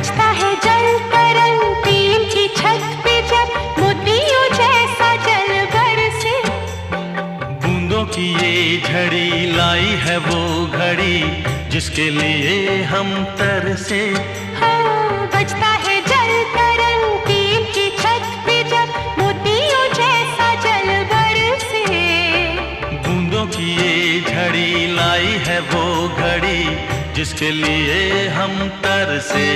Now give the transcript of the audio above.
बजता है जल तरंग टीम की छत पे जब मोतियों जैसा जल बरसे। बूंदों की ये झड़ी लाई है वो घड़ी जिसके लिए हम तरसे। हाँ, बजता है जल तरंग टीम की छत पे जब मोतियों जैसा जल बरसे। बूंदों की ये झड़ी लाई है वो घड़ी जिसके लिए हम तरसे।